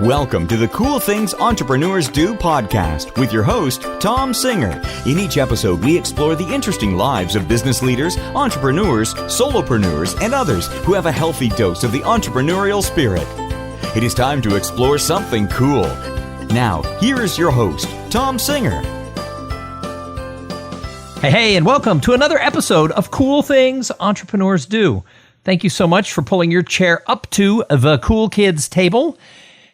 Welcome to the Cool Things Entrepreneurs Do podcast with your host, Tom Singer. In each episode, we explore the interesting lives of business leaders, entrepreneurs, solopreneurs, and others who have a healthy dose of the entrepreneurial spirit. It is time to explore something cool. Now, here is your host, Tom Singer. Hey, and welcome to another episode of Cool Things Entrepreneurs Do. Thank you so much for pulling your chair up to the cool kids table.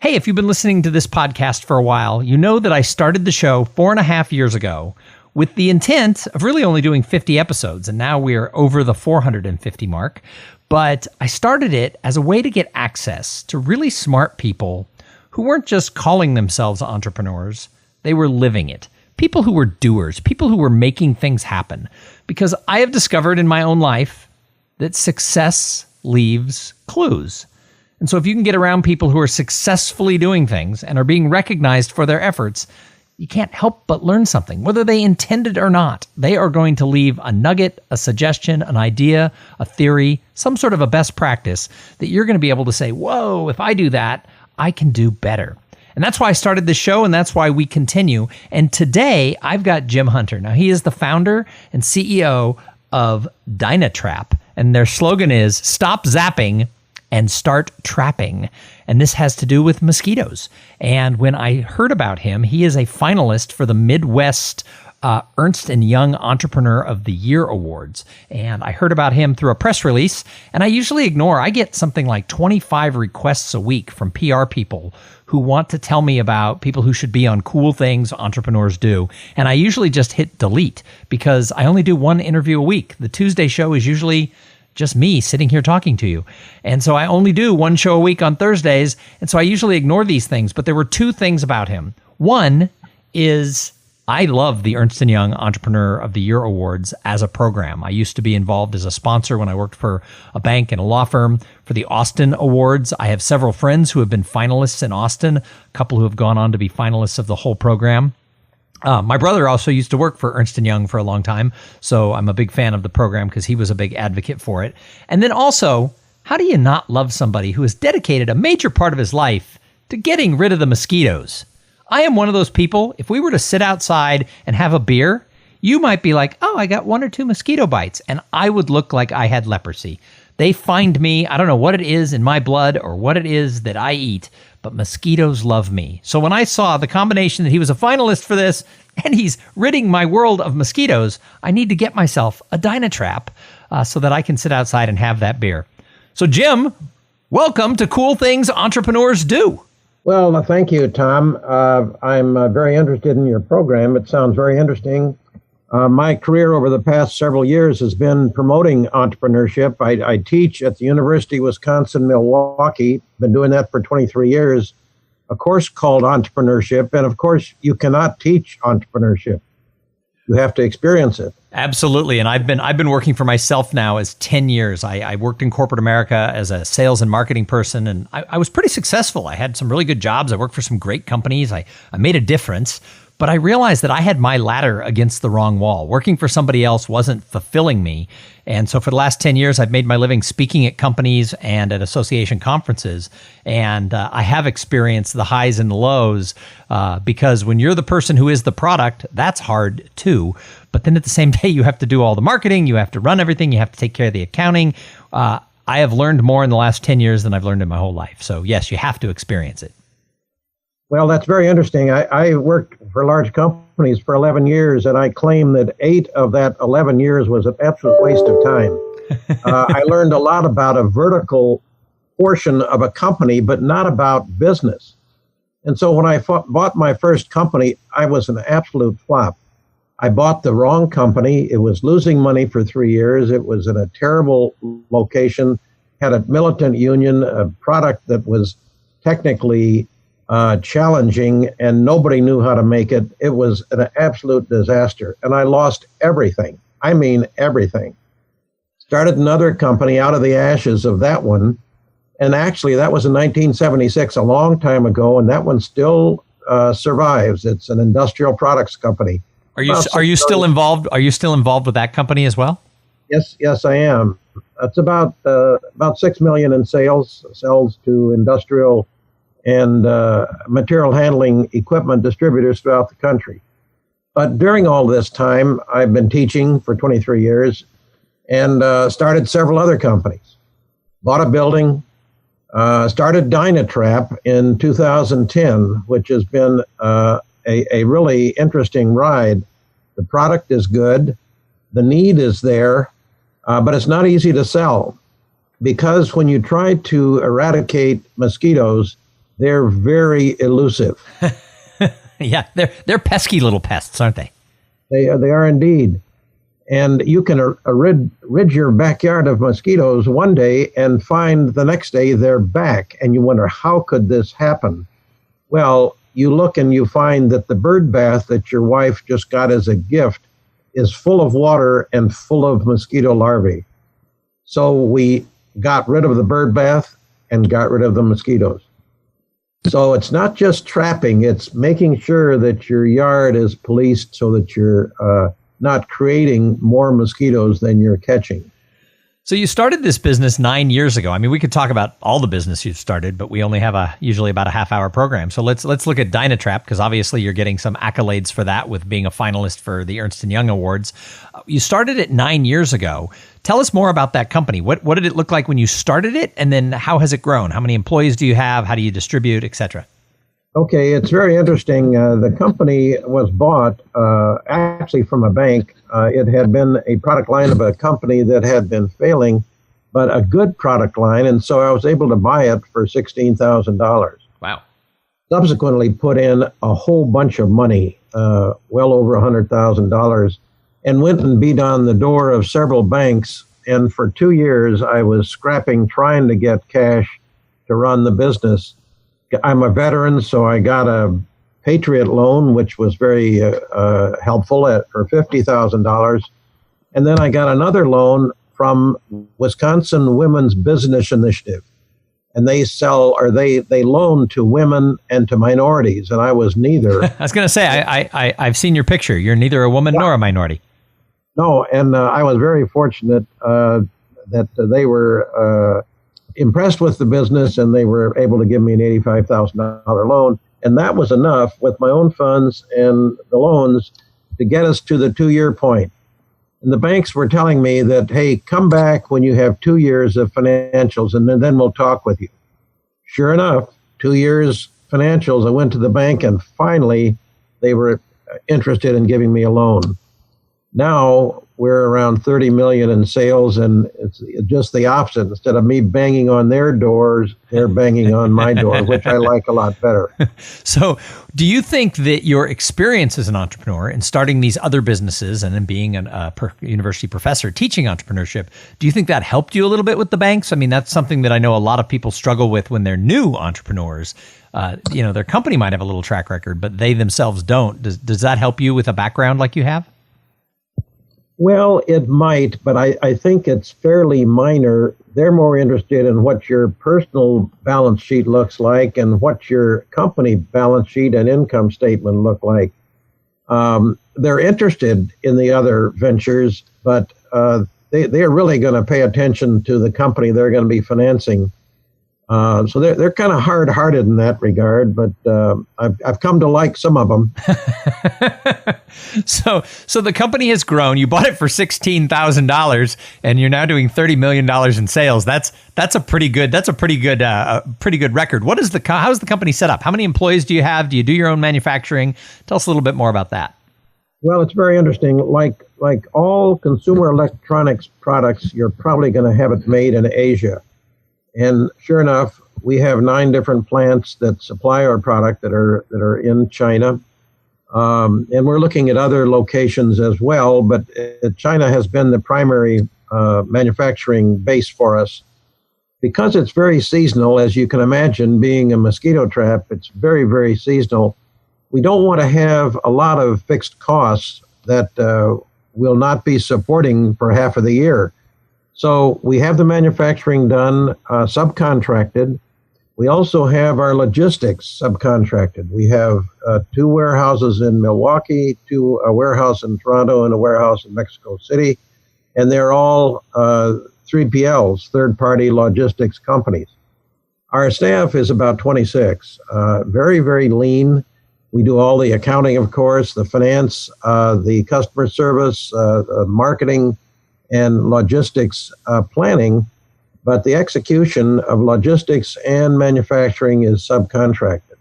Hey, if you've been listening to this podcast for a while, you know that I started the show 4.5 years ago with the intent of really only doing 50 episodes, and now we're over the 450 mark. But I started it as a way to get access to really smart people who weren't just calling themselves entrepreneurs, they were living it. People who were doers, people who were making things happen. Because I have discovered in my own life that success leaves clues. And so if you can get around people who are successfully doing things and are being recognized for their efforts, you can't help but learn something. Whether they intended or not, they are going to leave a nugget, a suggestion, an idea, a theory, some sort of a best practice that you're going to be able to say, whoa, if I do that, I can do better. And that's why I started this show, and that's why we continue. And today, I've got Jim Hunter. Now, he is the founder and CEO of DynaTrap, and their slogan is, stop zapping and start trapping. And this has to do with mosquitoes. And when I heard about him, he is a finalist for the Midwest Ernst & Young Entrepreneur of the Year Awards. And I heard about him through a press release, and I usually ignore. I get something like 25 requests a week from PR people who want to tell me about people who should be on Cool Things Entrepreneurs Do. And I usually just hit delete because I only do one interview a week. The Tuesday show is usually just me sitting here talking to you. And so I only do one show a week on Thursdays. And so I usually ignore these things. But there were two things about him. One is I love the Ernst & Young Entrepreneur of the Year Awards as a program. I used to be involved as a sponsor when I worked for a bank and a law firm for the Austin Awards. I have several friends who have been finalists in Austin, a couple who have gone on to be finalists of the whole program. My brother also used to work for Ernst & Young for a long time, so I'm a big fan of the program because he was a big advocate for it. And then also, how do you not love somebody who has dedicated a major part of his life to getting rid of the mosquitoes? I am one of those people, if we were to sit outside and have a beer, you might be like, oh, I got 1 or 2 mosquito bites, and I would look like I had leprosy. They find me, I don't know what it is in my blood or what it is that I eat, but mosquitoes love me. So when I saw the combination that he was a finalist for this and he's ridding my world of mosquitoes, I need to get myself a DynaTrap so that I can sit outside and have that beer. So Jim, welcome to Cool Things Entrepreneurs Do. Well, thank you, Tom. I'm very interested in your program. It sounds very interesting. My career over the past several years has been promoting entrepreneurship. I teach at the University of Wisconsin Milwaukee. Been doing that for 23 years. A course called Entrepreneurship, and of course, you cannot teach entrepreneurship. You have to experience it. Absolutely, and I've been working for myself now as 10 years. I worked in corporate America as a sales and marketing person, and I was pretty successful. I had some really good jobs. I worked for some great companies. I made a difference. But I realized that I had my ladder against the wrong wall. Working for somebody else wasn't fulfilling me. And so for the last 10 years, I've made my living speaking at companies and at association conferences. And I have experienced the highs and the lows because when you're the person who is the product, that's hard too. But then at the same day, you have to do all the marketing. You have to run everything. You have to take care of the accounting. I have learned more in the last 10 years than I've learned in my whole life. So yes, you have to experience it. Well, that's very interesting. I worked for large companies for 11 years, and I claim that 8 of that 11 years was an absolute waste of time. I learned a lot about a vertical portion of a company, but not about business. And so when I bought my first company, I was an absolute flop. I bought the wrong company. It was losing money for 3 years. It was in a terrible location, had a militant union, a product that was technically challenging, and nobody knew how to make it. It was an absolute disaster, and I lost everything. I mean, everything. Started another company out of the ashes of that one, and actually that was in 1976, a long time ago, and that one still survives. It's an industrial products company. Are you still involved? Are you still involved with that company as well? Yes, I am. It's about $6 million in sales to industrial and material handling equipment distributors throughout the country. But during all this time, I've been teaching for 23 years and started several other companies. Bought a building, started DynaTrap in 2010, which has been a really interesting ride. The product is good, the need is there, but it's not easy to sell because when you try to eradicate mosquitoes, they're very elusive. Yeah, they're pesky little pests, aren't they? They are indeed. And you can rid your backyard of mosquitoes one day and find the next day they're back. And you wonder, how could this happen? Well, you look and you find that the bird bath that your wife just got as a gift is full of water and full of mosquito larvae. So we got rid of the bird bath and got rid of the mosquitoes. So it's not just trapping, it's making sure that your yard is policed so that you're not creating more mosquitoes than you're catching. So you started this business 9 years ago. I mean, we could talk about all the business you've started, but we only have usually about a half-hour program. So let's look at DynaTrap, because obviously you're getting some accolades for that with being a finalist for the Ernst & Young Awards. You started it 9 years ago. Tell us more about that company. What did it look like when you started it, and then how has it grown? How many employees do you have? How do you distribute, et cetera? Okay, it's very interesting. The company was bought actually from a bank. It had been a product line of a company that had been failing, but a good product line, and so I was able to buy it for $16,000. Wow. Subsequently put in a whole bunch of money, well over $100,000, and went and beat on the door of several banks, and for 2 years I was scrapping, trying to get cash to run the business. I'm a veteran, so I got a Patriot loan, which was very helpful for $50,000. And then I got another loan from Wisconsin Women's Business Initiative. And they loan to women and to minorities, and I was neither. I was going to say, I've seen your picture. You're neither a woman nor a minority. No, and I was very fortunate that they were impressed with the business, and they were able to give me an $85,000 loan. And that was enough with my own funds and the loans to get us to the 2-year point. And the banks were telling me that, hey, come back when you have 2 years of financials, and then we'll talk with you. Sure enough, 2 years financials, I went to the bank, and finally they were interested in giving me a loan. Now we're around 30 million in sales, and it's just the opposite. Instead of me banging on their doors, they're banging on my door, which I like a lot better. So do you think that your experience as an entrepreneur in starting these other businesses and then being a university professor teaching entrepreneurship, do you think that helped you a little bit with the banks? I mean, that's something that I know a lot of people struggle with when they're new entrepreneurs. Their company might have a little track record, but they themselves don't. Does that help you with a background like you have? Well, it might, but I think it's fairly minor. They're more interested in what your personal balance sheet looks like and what your company balance sheet and income statement look like. They're interested in the other ventures, but they are really going to pay attention to the company they're going to be financing. So they're kind of hard-hearted in that regard, but I've come to like some of them. So the company has grown. You bought it for $16,000, and you're now doing $30 million in sales. That's a pretty good record. How's the company set up? How many employees do you have? Do you do your own manufacturing? Tell us a little bit more about that. Well, it's very interesting. Like all consumer electronics products, you're probably going to have it made in Asia. And sure enough, we have 9 different plants that supply our product that are in China. And we're looking at other locations as well, but China has been the primary manufacturing base for us. Because it's very seasonal, as you can imagine, being a mosquito trap, it's very, very seasonal. We don't want to have a lot of fixed costs that will not be supporting for half of the year. So we have the manufacturing done, subcontracted. We also have our logistics subcontracted. We have 2 warehouses in Milwaukee, a warehouse in Toronto, and a warehouse in Mexico City. And they're all 3PLs, third-party logistics companies. Our staff is about 26, very, very lean. We do all the accounting, of course, the finance, the customer service, marketing, and logistics planning. But the execution of logistics and manufacturing is subcontracted.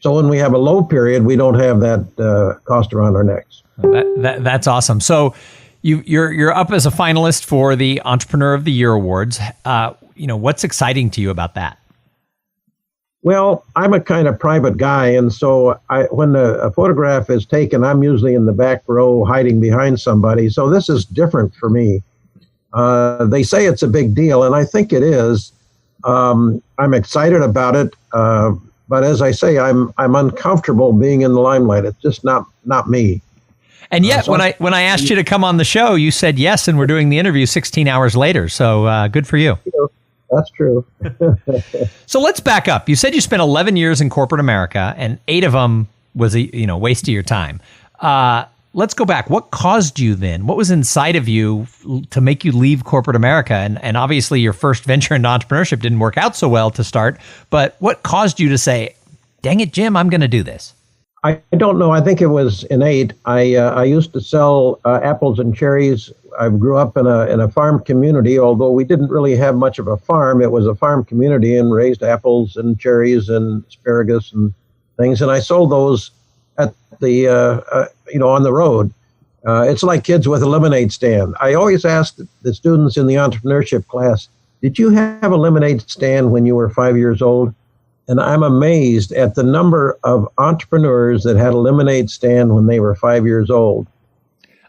So when we have a low period, we don't have that cost around our necks. That's awesome. So you're up as a finalist for the Entrepreneur of the Year Awards. What's exciting to you about that? Well, I'm a kind of private guy, and so when a photograph is taken, I'm usually in the back row hiding behind somebody. So this is different for me. They say it's a big deal, and I think it is. I'm excited about it, but as I say, I'm uncomfortable being in the limelight. It's just not me. And yet, when I asked you to come on the show, you said yes, and we're doing the interview 16 hours later. So good for you. That's true. So let's back up. You said you spent 11 years in corporate America, and 8 of them was a waste of your time. Let's go back. What caused you then? What was inside of you to make you leave corporate America? And obviously, your first venture into entrepreneurship didn't work out so well to start. But what caused you to say, "Dang it, Jim, I'm going to do this"? I don't know. I think it was innate. I used to sell apples and cherries. I grew up in a farm community, although we didn't really have much of a farm. It was a farm community and raised apples and cherries and asparagus and things. And I sold those at the on the road. It's like kids with a lemonade stand. I always ask the students in the entrepreneurship class, "Did you have a lemonade stand when you were 5 years old?" And I'm amazed at the number of entrepreneurs that had a lemonade stand when they were 5 years old.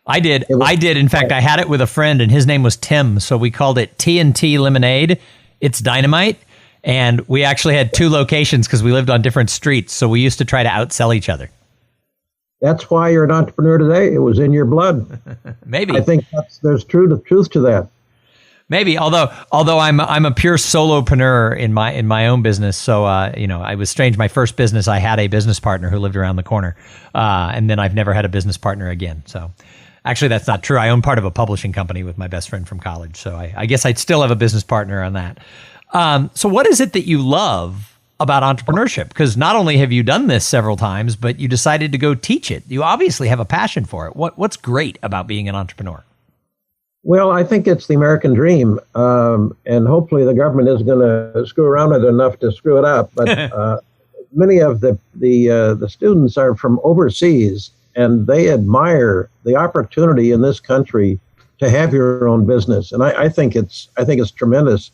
I did. In fact, I had it with a friend, and his name was Tim. So we called it T&T Lemonade. It's dynamite. And we actually had 2 locations because we lived on different streets. So we used to try to outsell each other. That's why you're an entrepreneur today. It was in your blood. Maybe. I think there's truth to that. Maybe, although I'm a pure solopreneur in my own business, so I was strange. My first business, I had a business partner who lived around the corner, and then I've never had a business partner again. So, actually, that's not true. I own part of a publishing company with my best friend from college, so I guess I'd still have a business partner on that. So, what is it that you love about entrepreneurship? Because not only have you done this several times, but you decided to go teach it. You obviously have a passion for it. What's great about being an entrepreneur? Well, I think it's the American dream, and hopefully the government isn't going to screw around it enough to screw it up. But many of the students are from overseas, and they admire the opportunity in this country to have your own business, and I think it's tremendous.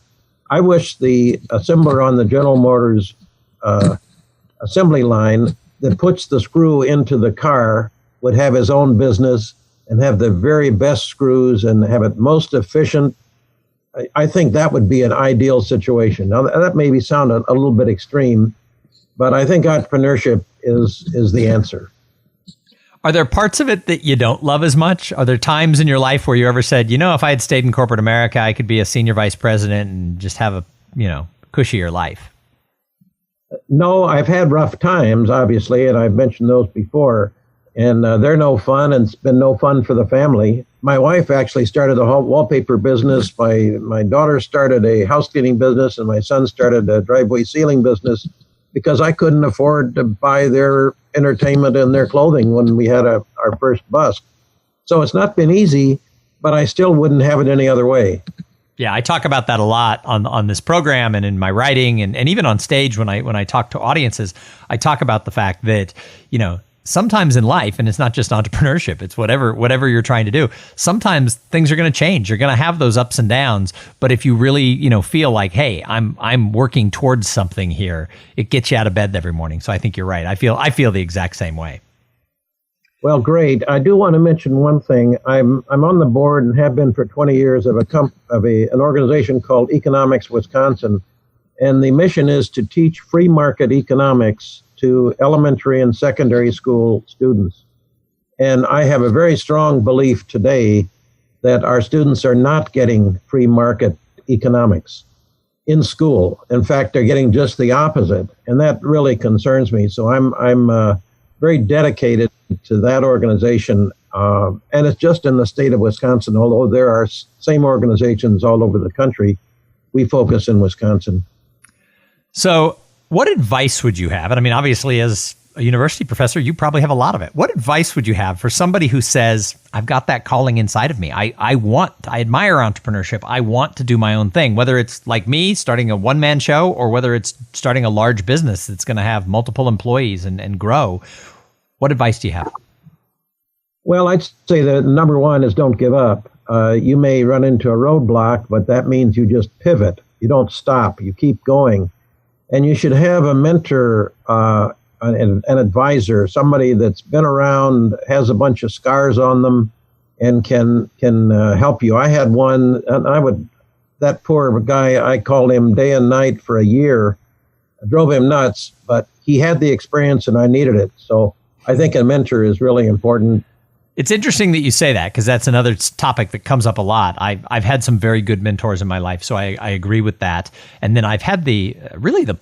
I wish the assembler on the General Motors assembly line that puts the screw into the car would have his own business and have the very best screws and have it most efficient. I think that would be an ideal situation. Now, that maybe sound a little bit extreme, but I think entrepreneurship is the answer. Are there parts of it that you don't love as much? Are there times in your life where you ever said, if I had stayed in corporate America, I could be a senior vice president and just have a, cushier life? No, I've had rough times, obviously, and I've mentioned those before. And they're no fun, and it's been no fun for the family. My wife actually started a wallpaper business. My daughter started a house cleaning business, and my son started a driveway sealing business because I couldn't afford to buy their entertainment and their clothing when we had our first bust. So it's not been easy, but I still wouldn't have it any other way. Yeah, I talk about that a lot on this program and in my writing and even on stage when I talk to audiences. I talk about the fact that, sometimes in life, and it's not just entrepreneurship, it's whatever you're trying to do, sometimes things are going to change. You're going to have those ups and downs. But if you really, feel like, hey, I'm working towards something here, it gets you out of bed every morning. So I think you're right. I feel the exact same way. Well, great. I do want to mention one thing. I'm on the board and have been for 20 years of an organization called Economics Wisconsin. And the mission is to teach free market economics to elementary and secondary school students. And I have a very strong belief today that our students are not getting free market economics in school. In fact, they're getting just the opposite. And that really concerns me. So I'm very dedicated to that organization. And it's just in the state of Wisconsin, although there are same organizations all over the country. We focus in Wisconsin. So what advice would you have? And I mean, obviously, as a university professor, you probably have a lot of it. What advice would you have for somebody who says, I've got that calling inside of me. I admire entrepreneurship. I want to do my own thing, whether it's like me starting a one-man show or whether it's starting a large business that's going to have multiple employees and grow. What advice do you have? Well, I'd say that number one is don't give up. You may run into a roadblock, but that means you just pivot. You don't stop. You keep going. And you should have a mentor, an advisor, somebody that's been around, has a bunch of scars on them, and can help you. I had one, and that poor guy, I called him day and night for a year. I drove him nuts, but he had the experience and I needed it. So I think a mentor is really important. It's interesting that you say that, because that's another topic that comes up a lot. I've had some very good mentors in my life, so I agree with that. And then I've had the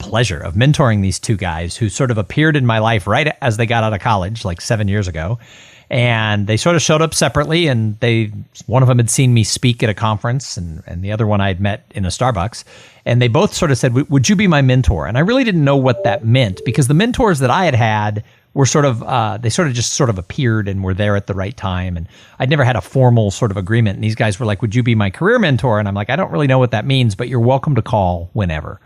pleasure of mentoring these two guys who sort of appeared in my life right as they got out of college, like 7 years ago. And they sort of showed up separately, and one of them had seen me speak at a conference, and the other one I had met in a Starbucks. And they both sort of said, would you be my mentor? And I really didn't know what that meant, because the mentors that I had were sort of, they sort of just sort of appeared and were there at the right time. And I'd never had a formal sort of agreement. And these guys were like, would you be my career mentor? And I'm like, I don't really know what that means, but you're welcome to call whenever.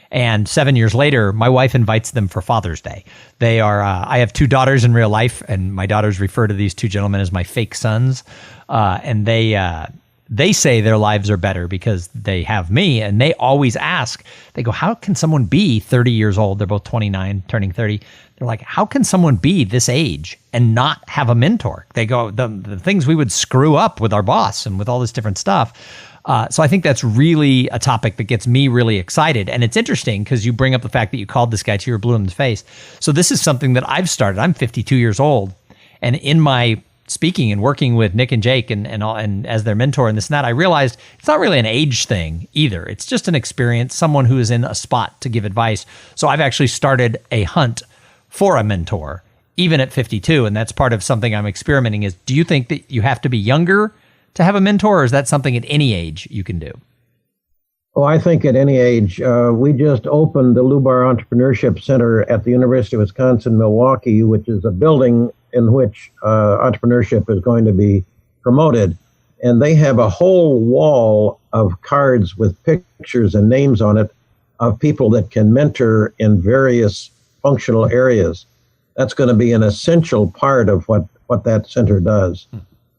And 7 years later, my wife invites them for Father's Day. They are, I have two daughters in real life, and my daughters refer to these two gentlemen as my fake sons. And they say their lives are better because they have me, and they always ask, they go, how can someone be 30 years old? They're both 29, turning 30. They're like, how can someone be this age and not have a mentor? They go, the things we would screw up with our boss and with all this different stuff. So I think that's really a topic that gets me really excited. And it's interesting because you bring up the fact that you called this guy till you're blue in the face. So this is something that I've started. I'm 52 years old. And in my speaking and working with Nick and Jake and as their mentor and this and that, I realized it's not really an age thing either. It's just an experience, someone who is in a spot to give advice. So I've actually started a hunt for a mentor, even at 52. And that's part of something I'm experimenting is, do you think that you have to be younger to have a mentor, or is that something at any age you can do? Oh, I think at any age. We just opened the Lubar Entrepreneurship Center at the University of Wisconsin Milwaukee, which is a building in which entrepreneurship is going to be promoted. And they have a whole wall of cards with pictures and names on it of people that can mentor in various functional areas. That's going to be an essential part of what that center does.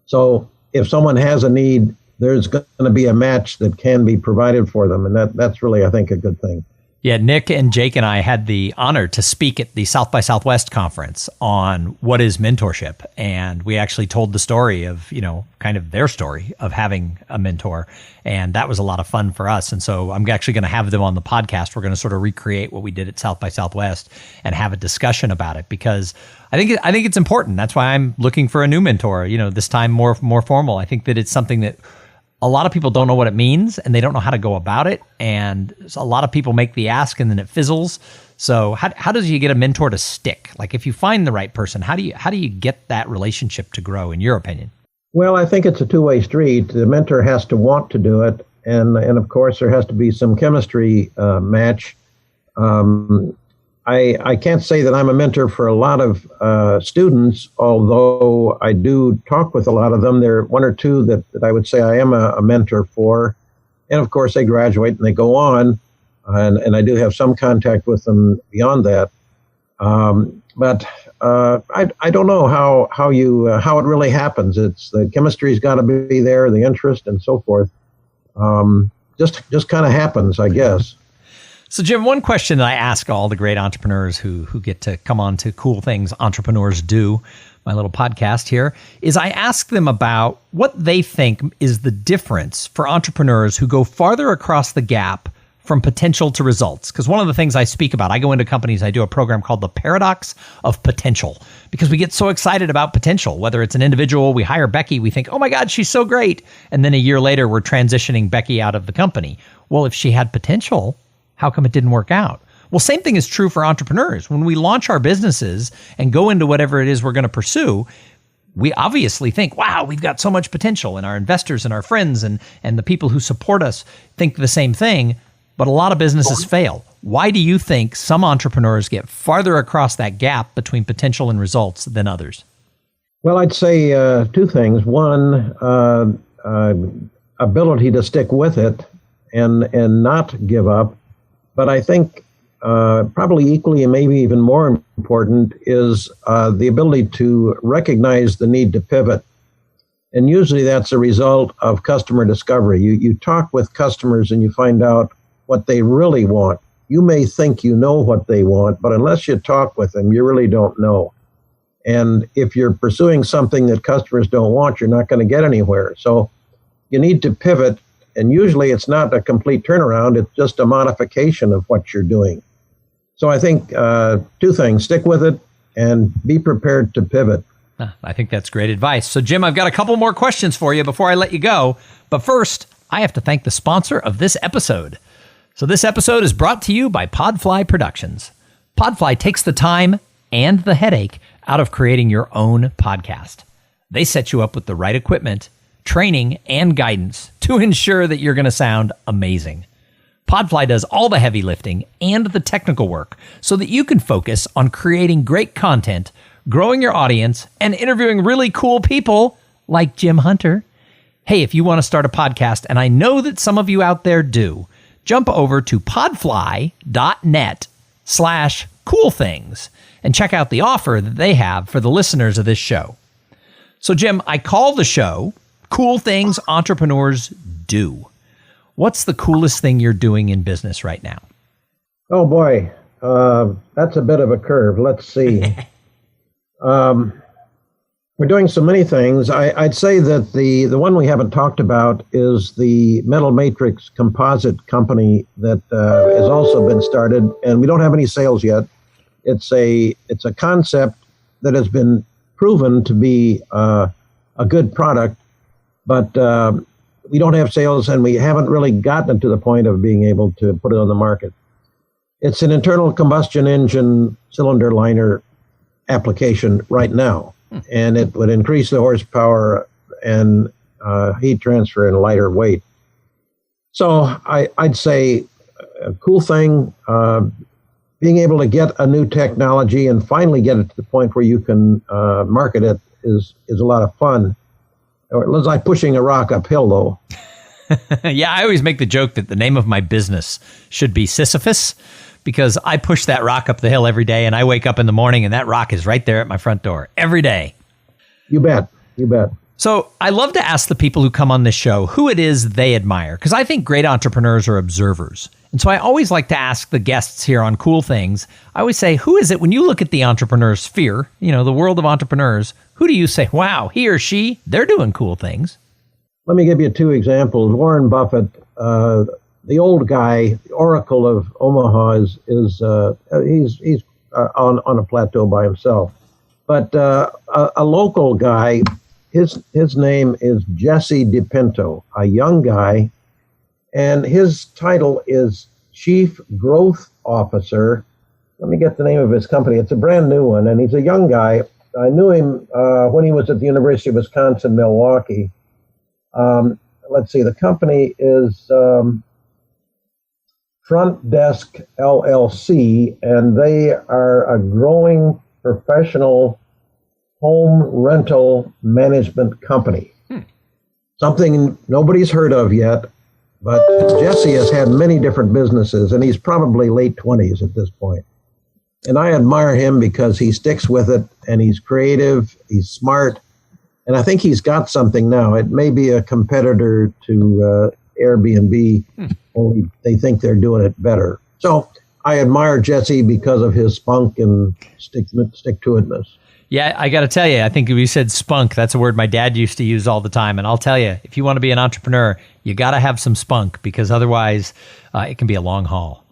So if someone has a need, there's going to be a match that can be provided for them. And that's really, I think, a good thing. Yeah, Nick and Jake and I had the honor to speak at the South by Southwest conference on what is mentorship. And we actually told the story of, kind of their story of having a mentor. And that was a lot of fun for us. And so I'm actually going to have them on the podcast. We're going to sort of recreate what we did at South by Southwest and have a discussion about it, because I think it's important. That's why I'm looking for a new mentor, this time more formal. I think that it's something that a lot of people don't know what it means, and they don't know how to go about it. And a lot of people make the ask and then it fizzles. So how does you get a mentor to stick? Like, if you find the right person, how do you get that relationship to grow, in your opinion? Well, I think it's a two-way street. The mentor has to want to do it. And of course, there has to be some chemistry match. I can't say that I'm a mentor for a lot of students, although I do talk with a lot of them. There are one or two that I would say I am a mentor for. And of course, they graduate and they go on. And I do have some contact with them beyond that. But I don't know how it really happens. It's the chemistry's got to be there, the interest and so forth. Just kind of happens, I guess. So, Jim, one question that I ask all the great entrepreneurs who get to come on to Cool Things Entrepreneurs Do, my little podcast here, is I ask them about what they think is the difference for entrepreneurs who go farther across the gap from potential to results. Because one of the things I speak about, I go into companies, I do a program called the Paradox of Potential, because we get so excited about potential. Whether it's an individual, we hire Becky, we think, oh my God, she's so great. And then a year later, we're transitioning Becky out of the company. Well, if she had potential, how come it didn't work out? Well, same thing is true for entrepreneurs. When we launch our businesses and go into whatever it is we're going to pursue, we obviously think, wow, we've got so much potential, and our investors and our friends and the people who support us think the same thing, but a lot of businesses fail. why do you think some entrepreneurs get farther across that gap between potential and results than others? Well, I'd say two things. One, ability to stick with it and not give up. But I think probably equally and maybe even more important is the ability to recognize the need to pivot. And usually that's a result of customer discovery. You talk with customers and you find out what they really want. You may think you know what they want, but unless you talk with them, you really don't know. And if you're pursuing something that customers don't want, you're not going to get anywhere. So you need to pivot. And usually it's not a complete turnaround. It's just a modification of what you're doing. So I think two things: stick with it and be prepared to pivot. I think that's great advice. So, Jim, I've got a couple more questions for you before I let you go. But first, I have to thank the sponsor of this episode. So this episode is brought to you by Podfly Productions. Podfly takes the time and the headache out of creating your own podcast. They set you up with the right equipment, training, and guidance to ensure that you're going to sound amazing. Podfly does all the heavy lifting and the technical work so that you can focus on creating great content, growing your audience, and interviewing really cool people like Jim Hunter. Hey, if you want to start a podcast, and I know that some of you out there do, jump over to podfly.net/coolthings and check out the offer that they have for the listeners of this show. So, Jim, I call the show Cool Things Entrepreneurs Do. What's the coolest thing you're doing in business right now? Oh, boy. That's a bit of a curve. Let's see. We're doing so many things. I'd say that the one we haven't talked about is the metal matrix composite company that has also been started, and we don't have any sales yet. It's a concept that has been proven to be a good product, but we don't have sales, and we haven't really gotten to the point of being able to put it on the market. It's an internal combustion engine cylinder liner application right now, and it would increase the horsepower and heat transfer and lighter weight. So I'd say a cool thing, being able to get a new technology and finally get it to the point where you can market it is a lot of fun. It's like pushing a rock uphill, though. Yeah, I always make the joke that the name of my business should be Sisyphus, because I push that rock up the hill every day, and I wake up in the morning and that rock is right there at my front door every day. You bet. You bet. So I love to ask the people who come on this show who it is they admire, because I think great entrepreneurs are observers. And so I always like to ask the guests here on Cool Things, I always say, who is it when you look at the entrepreneur sphere, the world of entrepreneurs, who do you say, wow, he or she, they're doing cool things? Let me give you two examples. Warren Buffett, the old guy, the Oracle of Omaha, he's on a plateau by himself. But a local guy, his name is Jesse DiPinto, a young guy, and his title is Chief Growth Officer. Let me get the name of his company. It's a brand new one, and he's a young guy. I knew him when he was at the University of Wisconsin Milwaukee. Let's see, the company is Front Desk LLC, and they are a growing professional home rental management company. Something nobody's heard of yet, but Jesse has had many different businesses, and he's probably late 20s at this point. And I admire him because he sticks with it, and he's creative, he's smart, and I think he's got something now. It may be a competitor to Airbnb, only they think they're doing it better. So I admire Jesse because of his spunk and stick-to-itness. Yeah, I got to tell you, I think if you said spunk, that's a word my dad used to use all the time. And I'll tell you, if you want to be an entrepreneur, you got to have some spunk, because otherwise it can be a long haul.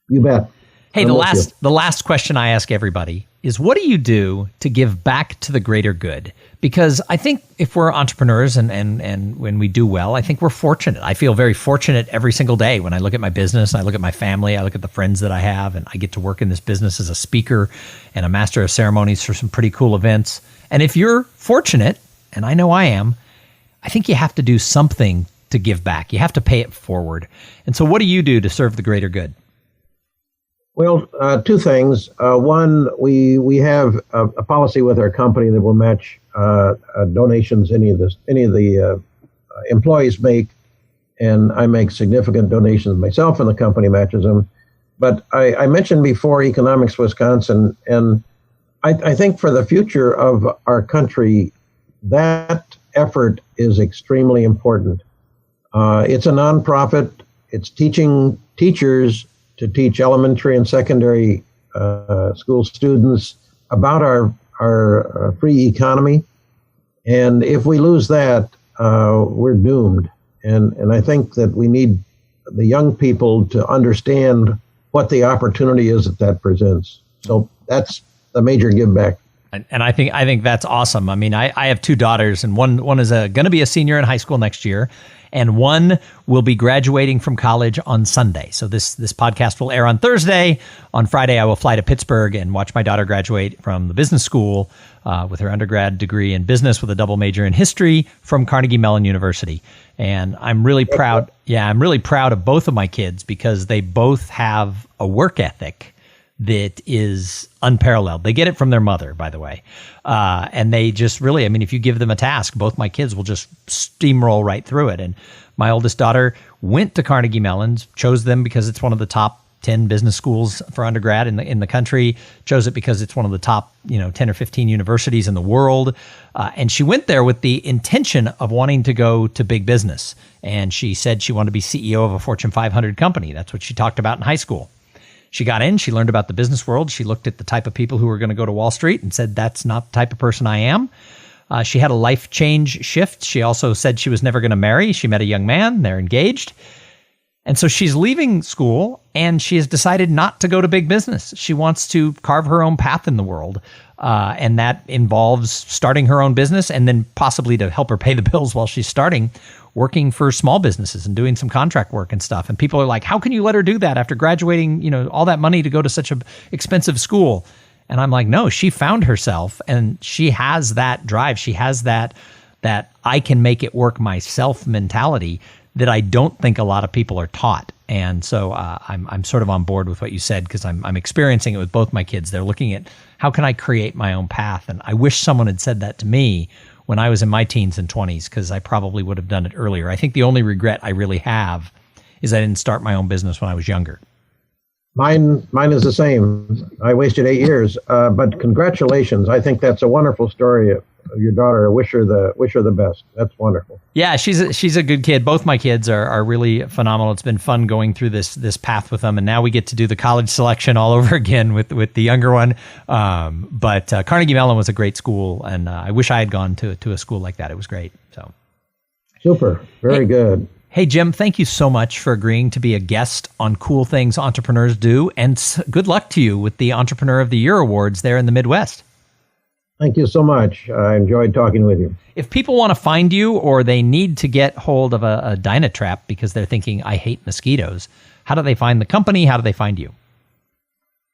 You bet. Hey, the last question I ask everybody is, what do you do to give back to the greater good? Because I think if we're entrepreneurs and when we do well, I think we're fortunate. I feel very fortunate every single day when I look at my business, I look at my family, I look at the friends that I have, and I get to work in this business as a speaker and a master of ceremonies for some pretty cool events. And if you're fortunate, and I know I am, I think you have to do something to give back. You have to pay it forward. And so what do you do to serve the greater good? Well, two things. One, we have a policy with our company that will match donations any of the employees make, and I make significant donations myself, and the company matches them. But I mentioned before Economics Wisconsin, and I think for the future of our country, that effort is extremely important. It's a nonprofit. It's teaching teachers to teach elementary and secondary school students about our free economy. And if we lose that, we're doomed. And I think that we need the young people to understand what the opportunity is that presents. So that's the major give back. And I think that's awesome. I mean, I have two daughters, and one is going to be a senior in high school next year, and one will be graduating from college on Sunday. So this podcast will air on Thursday. On Friday, I will fly to Pittsburgh and watch my daughter graduate from the business school with her undergrad degree in business with a double major in history from Carnegie Mellon University. And I'm really proud. Yeah, I'm really proud of both of my kids because they both have a work ethic that is unparalleled. They get it from their mother, by the way. And they just really, I mean, if you give them a task, both my kids will just steamroll right through it. And my oldest daughter went to Carnegie Mellon's, chose them because it's one of the top 10 business schools for undergrad in the country, chose it because it's one of the top, 10 or 15 universities in the world. And she went there with the intention of wanting to go to big business. And she said she wanted to be CEO of a Fortune 500 company. That's what she talked about in high school. She got in, she learned about the business world. She looked at the type of people who were going to go to Wall Street and said, that's not the type of person I am. She had a life change shift. She also said she was never going to marry. She met a young man, they're engaged. And so she's leaving school and she has decided not to go to big business. She wants to carve her own path in the world. And that involves starting her own business and then possibly to help her pay the bills while she's starting, working for small businesses and doing some contract work and stuff. And people are like, how can you let her do that after graduating, all that money to go to such an expensive school? And I'm like, no, she found herself and she has that drive. She has that I can make it work myself mentality that I don't think a lot of people are taught. And so I'm sort of on board with what you said because I'm experiencing it with both my kids. They're looking at how can I create my own path? And I wish someone had said that to me when I was in my teens and 20s, because I probably would have done it earlier. I think the only regret I really have is I didn't start my own business when I was younger. Mine is the same. I wasted 8 years, but congratulations. I think that's a wonderful story of your daughter. I wish her the best. That's wonderful. Yeah, she's a good kid. Both my kids are really phenomenal. It's been fun going through this path with them, and now we get to do the college selection all over again with the younger one. But Carnegie Mellon was a great school, and I wish I had gone to a school like that. It was great. So super, very good. Hey, Jim, thank you so much for agreeing to be a guest on Cool Things Entrepreneurs Do, and good luck to you with the Entrepreneur of the Year Awards there in the Midwest. Thank you so much. I enjoyed talking with you. If people want to find you or they need to get hold of a DynaTrap because they're thinking, I hate mosquitoes, how do they find the company? How do they find you?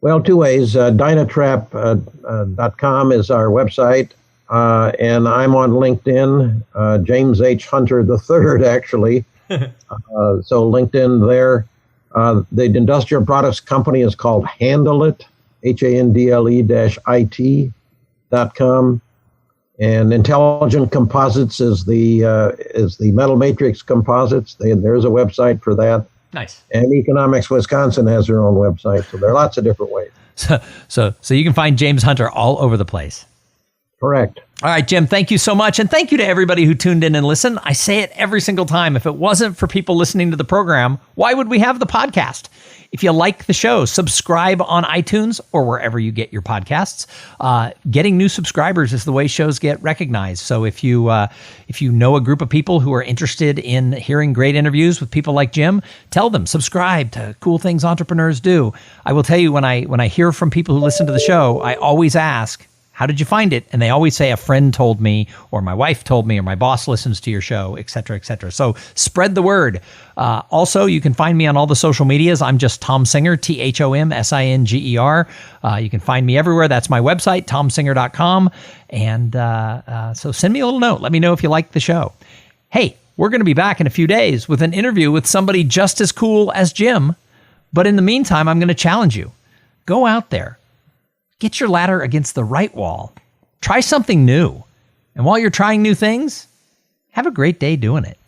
Well, two ways. DynaTrap.com is our website, and I'm on LinkedIn, James H. Hunter III, actually. So LinkedIn there. The industrial products company is called Handle It, HANDLE-IT.com, and Intelligent Composites is the metal matrix composites. There's a website for that. Nice. And Economics Wisconsin has their own website, so there are lots of different ways. So you can find James Hunter all over the place. Correct. All right, Jim, thank you so much. And thank you to everybody who tuned in and listened. I say it every single time. If it wasn't for people listening to the program, why would we have the podcast? If you like the show, subscribe on iTunes or wherever you get your podcasts. Getting new subscribers is the way shows get recognized. So if you know a group of people who are interested in hearing great interviews with people like Jim, tell them, subscribe to Cool Things Entrepreneurs Do. I will tell you, when I hear from people who listen to the show, I always ask, how did you find it? And they always say a friend told me, or my wife told me, or my boss listens to your show, et cetera, et cetera. So spread the word. Also, you can find me on all the social medias. I'm just Tom Singer, THOMSINGER. You can find me everywhere. That's my website, tomsinger.com. And so send me a little note. Let me know if you like the show. Hey, we're going to be back in a few days with an interview with somebody just as cool as Jim. But in the meantime, I'm going to challenge you. Go out there. Get your ladder against the right wall. Try something new. And while you're trying new things, have a great day doing it.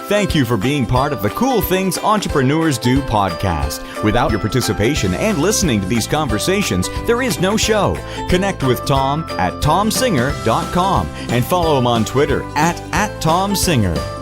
Thank you for being part of the Cool Things Entrepreneurs Do podcast. Without your participation and listening to these conversations, there is no show. Connect with Tom at tomsinger.com and follow him on Twitter at tomsinger.